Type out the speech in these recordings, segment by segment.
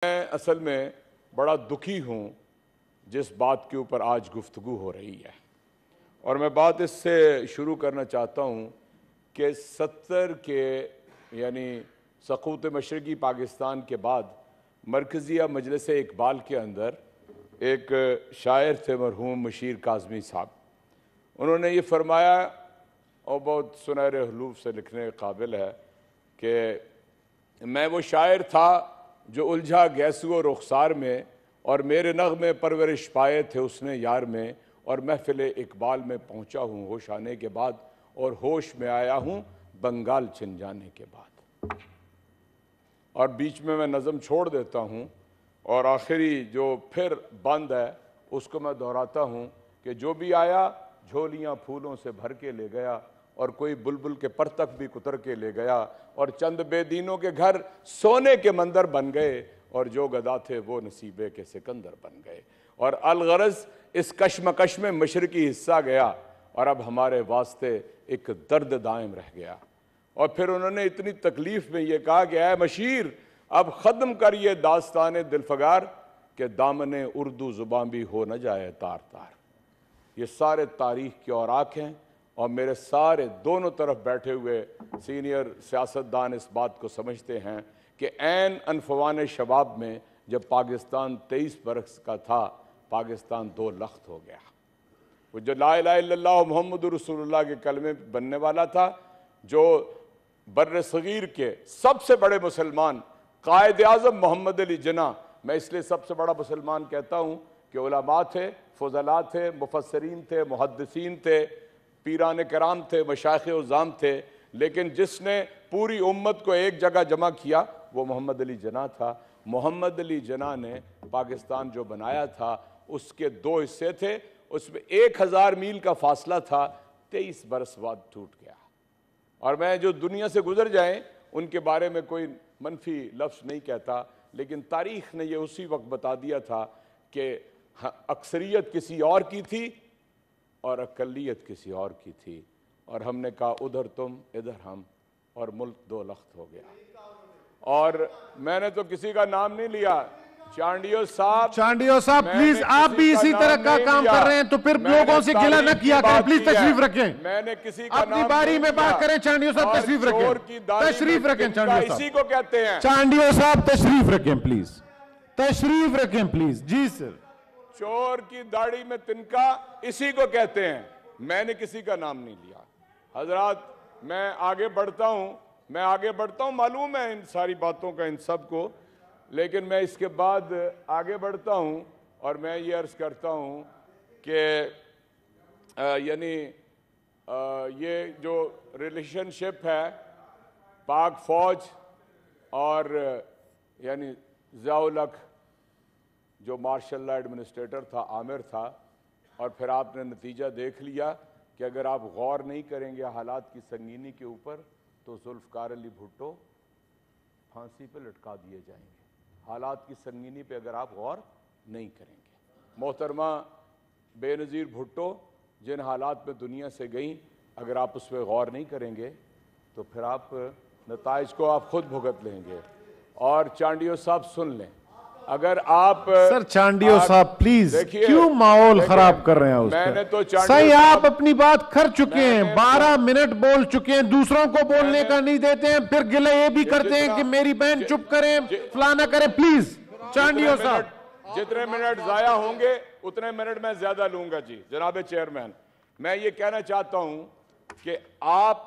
मैं असल में बड़ा दुखी हूँ जिस बात के ऊपर आज गुफ्तगू हो रही है, और मैं बात इससे शुरू करना चाहता हूँ कि 70 के यानी सकूत मशरक़ी पाकिस्तान के बाद मरकज़िया मजलिस इकबाल के अंदर एक शायर थे मरहूम मशीर काज़मी साहब। उन्होंने ये फरमाया और बहुत सुनहरे हलूफ से लिखने के काबिल है कि मैं वो शायर था जो उलझा गैसुओ रुखसार में और मेरे नग़मे परवरिश पाए थे उसने यार में, और महफ़िल इकबाल में पहुँचा हूँ होश आने के बाद और होश में आया हूँ बंगाल छिन जाने के बाद। और बीच में मैं नज़म छोड़ देता हूँ और आखिरी जो फिर बंद है उसको मैं दोहराता हूँ कि जो भी आया झोलियाँ फूलों से भर के ले गया और कोई बुलबुल के पर तक भी कुतर के ले गया, और चंद बेदीनों के घर सोने के मंदिर बन गए और जो गदा थे वो नसीबे के सिकंदर बन गए। और अलगरज इस कश्मकश में मशरकी हिस्सा गया और अब हमारे वास्ते एक दर्द दायम रह गया। और फिर उन्होंने इतनी तकलीफ में ये कहा कि ऐ मशीर अब ख़त्म कर ये दास्तान दिलफगार के दामने उर्दू ज़ुबान भी हो न जाए तार तार। ये सारे तारीख़ की औराक हैं और मेरे सारे दोनों तरफ बैठे हुए सीनियर सियासतदान इस बात को समझते हैं कि ऐन अनफवान शबाब में जब पाकिस्तान 23 बरस का था, पाकिस्तान 2 लख्त हो गया। वो जो ला इलाहा इल्लल्लाह मुहम्मदुर रसूलुल्लाह के कलमे बनने वाला था, जो बर्र सगीर के सबसे बड़े मुसलमान कायद आज़म मोहम्मद अली जिन्ना, मैं इसलिए सबसे बड़ा मुसलमान कहता हूँ कि उलमा थे, फुज़ला थे, मुफस्सरीन थे, मुहद्दिसीन थे, पीरान कराम थे, मशाइख़ उज़्ज़ाम थे, लेकिन जिसने पूरी उम्मत को एक जगह जमा किया वो मोहम्मद अली जिन्ना था। मोहम्मद अली जिन्ना ने पाकिस्तान जो बनाया था उसके 2 हिस्से थे, उसमें 1000 मील का फासला था, 23 बरस बाद टूट गया। और मैं जो दुनिया से गुजर जाएं उनके बारे में कोई मनफी लफ्ज़ नहीं कहता, लेकिन तारीख़ ने ये उसी वक्त बता दिया था कि अक्सरियत किसी और की थी और अक़लियत किसी और की थी, और हमने कहा उधर तुम इधर हम, और मुल्क 2 लख्त हो गया। और मैंने तो किसी का नाम नहीं लिया। चांडियो साहब प्लीज, आप भी इसी तरह का काम कर रहे हैं तो फिर लोगों से गिला न किया करें। प्लीज तशरीफ रखें, मैंने किसी का अपनी बारी में बात करें। चांडियो साहब तशरीफ रखें, तशरीफ रखें। चांडियो साहब, इसी को कहते हैं। चांडियो साहब तशरीफ रखें प्लीज, तशरीफ रखें प्लीज। Ji sir. चोर की दाढ़ी में तिनका, इसी को कहते हैं। मैंने किसी का नाम नहीं लिया। हजरात, मैं आगे बढ़ता हूं, मालूम है इन सारी बातों का इन सब को, लेकिन मैं इसके बाद आगे बढ़ता हूं और मैं ये अर्ज करता हूं कि यानी ये जो रिलेशनशिप है पाक फौज और यानी ज़ियाउल हक जो मार्शल लॉ एडमिनिस्ट्रेटर था, आमिर था, और फिर आपने नतीजा देख लिया कि अगर आप गौर नहीं करेंगे हालात की संगीनी के ऊपर तो जुल्फ़कार अली भुट्टो फांसी पे लटका दिए जाएंगे। हालात की संगीनी पे अगर आप गौर नहीं करेंगे। मोहतरमा बेनज़ीर भुट्टो जिन हालात में दुनिया से गई, अगर आप उस पर गौर नहीं करेंगे तो फिर आप नताइज को आप खुद भुगत लेंगे। और चांडियो साहब सुन लें, अगर आप सर चांडियो साहब प्लीज क्यों माहौल खराब कर रहे हैं मैंने तो सही, आप अपनी बात कर चुके हैं, 12 मिनट बोल चुके हैं, दूसरों को बोलने का नहीं देते हैं, फिर गिले ये भी करते हैं कि मेरी बहन चुप करें, फलाना करें। प्लीज चांडियो साहब, जितने मिनट जाया होंगे उतने मिनट मैं ज्यादा लूंगा। जी जनाब चेयरमैन, मैं ये कहना चाहता हूं कि आप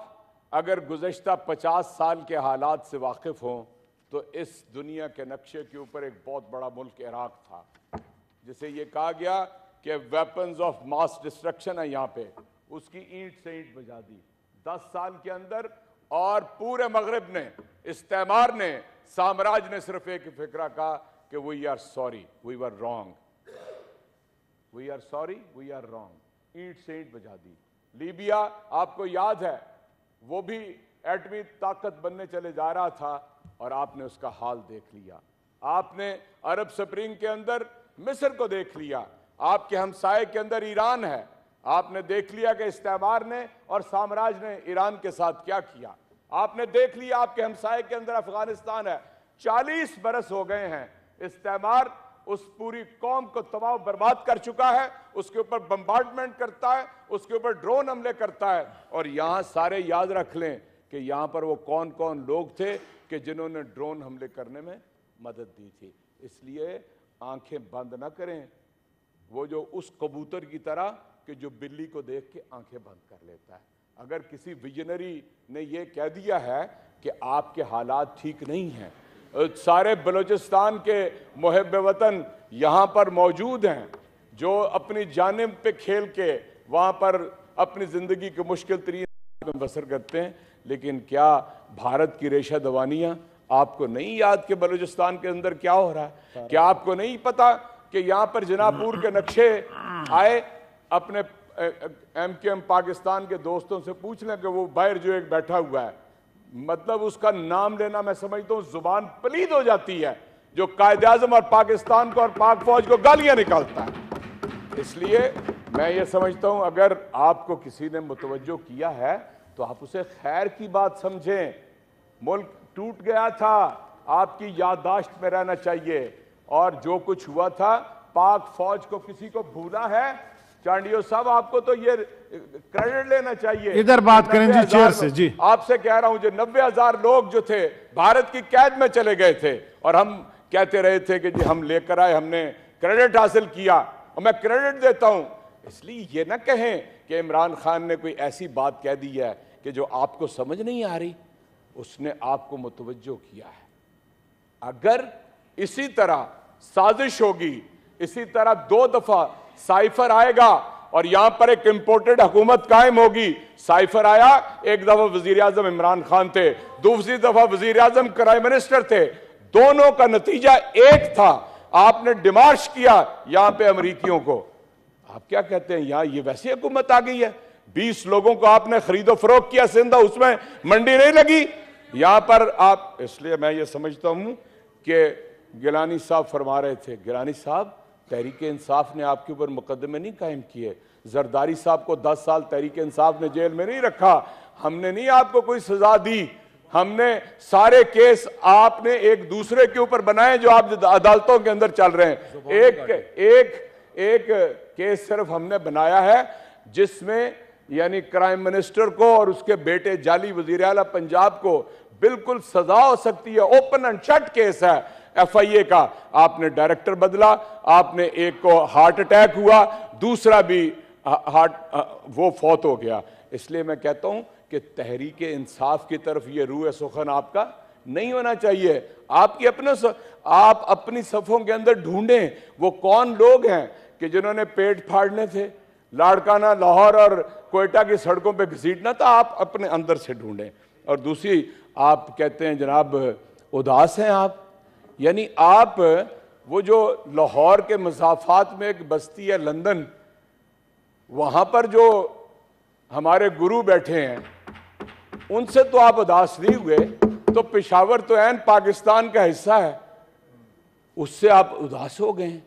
अगर गुज़श्ता 50 साल के हालात से वाकिफ हों तो इस दुनिया के नक्शे के ऊपर एक बहुत बड़ा मुल्क इराक था, जिसे ये कहा गया कि वेपन्स ऑफ मास डिस्ट्रक्शन है यहाँ पे, उसकी ईंट से ईंट बजा दी 10 साल के अंदर। और पूरे मगरिब ने, इस्तेमार ने, साम्राज्य ने सिर्फ एक फिक्रा कहा कि we are sorry, we were wrong, we are sorry, we are wrong. ईंट से ईंट बजा दी। लीबिया आपको याद है, वो भी एटमी ताकत बनने चले जा रहा था और आपने उसका हाल देख लिया। आपने अरब स्प्रिंग के अंदर मिस्र को देख लिया, आपके हमसाये के अंदर ईरान है, आपने देख लिया कि इस्तेमार ने और साम्राज्य ने ईरान के साथ क्या किया। आपने देख लिया आपके हमसाये के अंदर अफगानिस्तान है, 40 बरस हो गए हैं इस्तेमार उस पूरी कौम को तबाह बर्बाद कर चुका है, उसके ऊपर बम्बार्डमेंट करता है, उसके ऊपर ड्रोन हमले करता है। और यहां सारे याद रख लें कि यहां पर वो कौन कौन लोग थे कि जिन्होंने ड्रोन हमले करने में मदद दी थी। इसलिए आंखें बंद ना करें, वो जो उस कबूतर की तरह कि जो बिल्ली को देख के आंखें बंद कर लेता है। अगर किसी विजनरी ने ये कह दिया है कि आपके हालात ठीक नहीं हैं, सारे बलूचिस्तान के मुहिब वतन यहाँ पर मौजूद हैं जो अपनी जानिब पे खेल के वहाँ पर अपनी ज़िंदगी के मुश्किल तरीन में बसर करते हैं, लेकिन क्या भारत की रेशा दवानियाँ आपको नहीं याद कि बलूचिस्तान के अंदर क्या हो रहा है? क्या आपको नहीं पता कि यहाँ पर जनापुर के नक्शे आए? अपने MKM पाकिस्तान के दोस्तों से पूछ लें कि वो बाहर जो एक बैठा हुआ है, मतलब उसका नाम लेना मैं समझता हूँ जुबान पलीद हो जाती है, जो कायदे आज़म और पाकिस्तान को और पाक फौज को गालियां निकालता है। इसलिए मैं ये समझता हूँ अगर आपको किसी ने मुतवज्जो किया है तो आप उसे खैर की बात समझें। मुल्क टूट गया था, आपकी याददाश्त में रहना चाहिए, और जो कुछ हुआ था पाक फौज को किसी को भूला है? चांडियो साहब आपको तो ये क्रेडिट लेना चाहिए। इधर बात करें जी चेयर से। जी आपसे कह रहा हूं जो 90,000 लोग जो थे भारत की कैद में चले गए थे और हम कहते रहे थे कि जी हम लेकर आए, हमने क्रेडिट हासिल किया, और मैं क्रेडिट देता हूं। इसलिए ये ना कहें कि इमरान खान ने कोई ऐसी बात कह दी है कि जो आपको समझ नहीं आ रही, उसने आपको मुतवज्जो किया है। अगर इसी तरह साजिश होगी, इसी तरह 2 दफा साइफर आएगा और यहां पर एक इंपोर्टेड हुकूमत कायम होगी। साइफर आया, एक दफा वजीर आजम इमरान खान थे, दूसरी दफा वजीर आजम प्राइम मिनिस्टर थे, दोनों का नतीजा एक था, आपने डिमार्श किया यहां पे अमरीकियों को। आप क्या कहते हैं, यहां ये वैसी हुकूमत आ गई है? 20 लोगों को आपने खरीदो फरोख्त किया सिंधा, उसमें मंडी नहीं लगी यहां पर आप। इसलिए मैं ये समझता हूं कि गिलानी साहब फरमा रहे थे, गिलानी साहब तहरीक इंसाफ ने आपके ऊपर मुकदमे नहीं कायम किए, जरदारी साहब को 10 साल तहरीक इंसाफ ने जेल में नहीं रखा, हमने नहीं आपको कोई सजा दी, हमने सारे केस आपने एक दूसरे के ऊपर बनाए जो आप अदालतों के अंदर चल रहे हैं। एक केस सिर्फ हमने बनाया है जिसमें यानी क्राइम मिनिस्टर को और उसके बेटे जाली वजीर आला पंजाब को बिल्कुल सजा हो सकती है, ओपन एंड शट केस है FIA का। आपने डायरेक्टर बदला, आपने एक को हार्ट अटैक हुआ, दूसरा भी वो फौत हो गया। इसलिए मैं कहता हूं कि तहरीक इंसाफ की तरफ ये रूह सुखन आपका नहीं होना चाहिए। आप अपनी सफ़ों के अंदर ढूंढें वो कौन लोग हैं कि जिन्होंने पेट फाड़ने थे, लाड़काना, लाहौर और कोयटा की सड़कों पे घसीटना था, आप अपने अंदर से ढूंढें। और दूसरी, आप कहते हैं जनाब उदास हैं आप, यानी आप वो जो लाहौर के मसाफात में एक बस्ती है लंदन, वहां पर जो हमारे गुरु बैठे हैं उनसे तो आप उदास नहीं हुए, तो पेशावर तो ऐन पाकिस्तान का हिस्सा है, उससे आप उदास हो गए।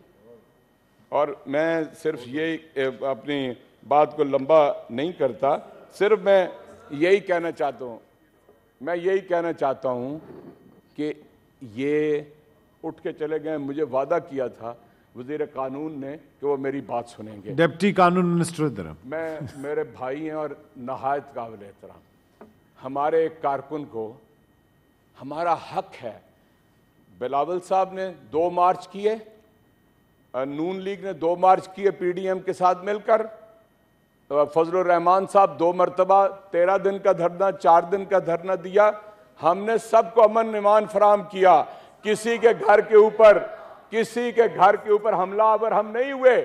और मैं सिर्फ यही अपनी बात को लंबा नहीं करता, सिर्फ मैं यही कहना चाहता हूं कि ये उठ के चले गए। मुझे वादा किया था वजीर कानून ने कि वो मेरी बात सुनेंगे। डिप्टी कानून मिनिस्टर इधर मैं, मेरे भाई हैं और नहायत काबिल एहतराम, हमारे एक कारकुन को हमारा हक है। बिलावल साहब ने 2 मार्च किए, नून लीग ने 2 मार्च किए PDM के साथ मिलकर, फजलुर रहमान साहब 2 मरतबा 13 दिन का धरना, 4 दिन का धरना दिया। हमने सबको अमन ईमान फराहम किया। किसी के घर के ऊपर हमलावर हम नहीं हुए,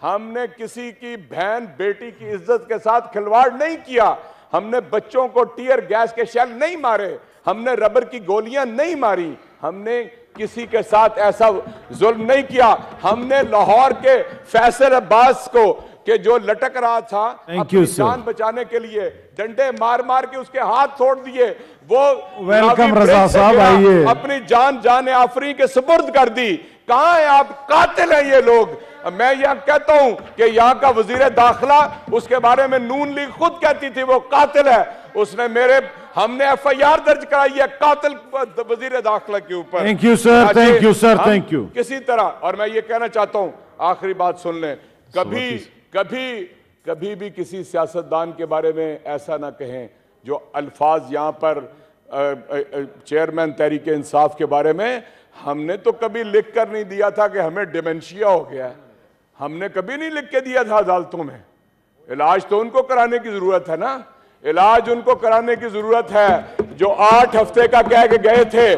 हमने किसी की बहन बेटी की इज्जत के साथ खिलवाड़ नहीं किया, हमने बच्चों को टीयर गैस के शेल नहीं मारे, हमने रबर की गोलियां नहीं मारी, हमने किसी के साथ ऐसा जुल्म नहीं किया। हमने लाहौर के फैसल अब्बास को कि जो लटक रहा था अपनी जान बचाने के लिए डंडे मार मार के उसके हाथ तोड़ दिए, वो वेलकम रजा साहब, आइए, अपनी जान आफरी के सुपुर्द कर दी। कहां है आप? कातिल हैं ये लोग। मैं यह कहता हूं कि यहां का वजीर दाखिला, उसके बारे में नून लीग खुद कहती थी वो कातिल है। उसने मेरे हमने FIR दर्ज कराई है कातिल वजीर दाखिला के ऊपर। Thank you sir, thank you sir, thank you. किसी तरह, और मैं ये कहना चाहता हूं, आखिरी बात सुन लें, कभी भी किसी सियासतदान के बारे में ऐसा ना कहें जो अल्फाज यहां पर चेयरमैन तहरीक इंसाफ के बारे में हमने तो कभी लिख कर नहीं दिया था कि हमें डिमेंशिया हो गया है। हमने कभी नहीं लिख के दिया था अदालतों में। इलाज तो उनको कराने की जरूरत है ना, इलाज उनको कराने की जरूरत है जो 8 हफ्ते का कह के गए थे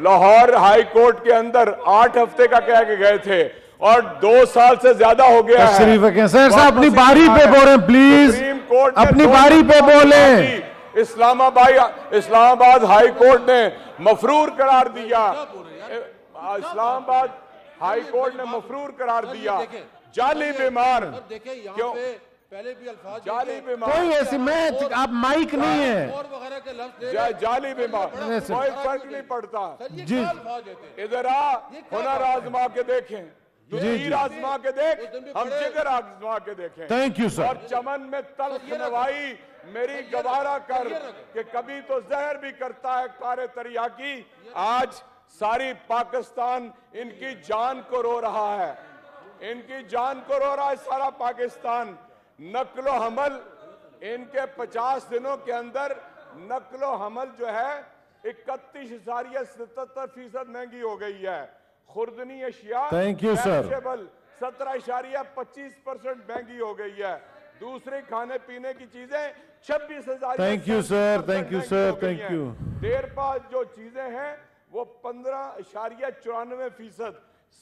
लाहौर हाई कोर्ट के अंदर, 8 हफ्ते का कह के गए थे और 2 साल से ज्यादा हो गया है। सर साहब अपनी बारी पे बोले प्लीज, सुप्रीम कोर्ट अपनी बारी पे बोले। इस्लामाबाद हाई कोर्ट ने मफरूर करार दिया, इस्लामाबाद हाई कोर्ट ने मफरूर करार दिया जाली बीमार। क्यों? पहले भी अल्फाज जाली बीमार, कोई ऐसी मैं आप माइक नहीं है, और वगैरह के लफ्ज जाली बीमार, कोई फर्क नहीं पड़ता। जी इधर आ, हुनर आजमा के देखें, तीर आजमा के देख, हम जिगर आजमा के देखें। Thank you sir. और चमन में तल्ख नवाई मेरी गवारा कर कि कभी तो जहर भी करता है कारे तरियाकी। आज सारी पाकिस्तान इनकी जान को रो रहा है, इनकी जान को रो रहा है सारा पाकिस्तान। नक्लो हमल इनके 50 दिनों के अंदर नक्लो हमल जो है 31.77% महंगी हो गई है। खुर्दनी अशिया, थैंक यू सर, 17.25% महंगी हो गई है। दूसरे खाने पीने की चीजें 26,000। Thank you sir, thank you sir, thank you. देर पास जो चीजें हैं वो 15.94%,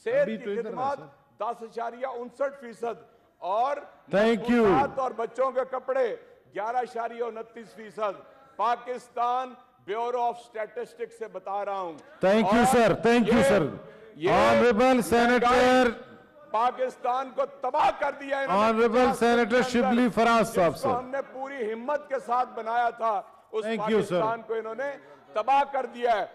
सेहत की खिदमत 10.59% और थैंक यू और बच्चों के कपड़े 11.29%। पाकिस्तान ब्यूरो ऑफ स्टैटिस्टिक्स से बता रहा हूं। Thank you sir, thank you sir. Honourable senator Pakistan को तबाह कर दिया। ऑनरेबल सेनेटर शिबली फराज साहब से हमने पूरी हिम्मत के साथ बनाया था, उस थैंक यू सर पाकिस्तान को इन्होंने तबाह कर दिया है।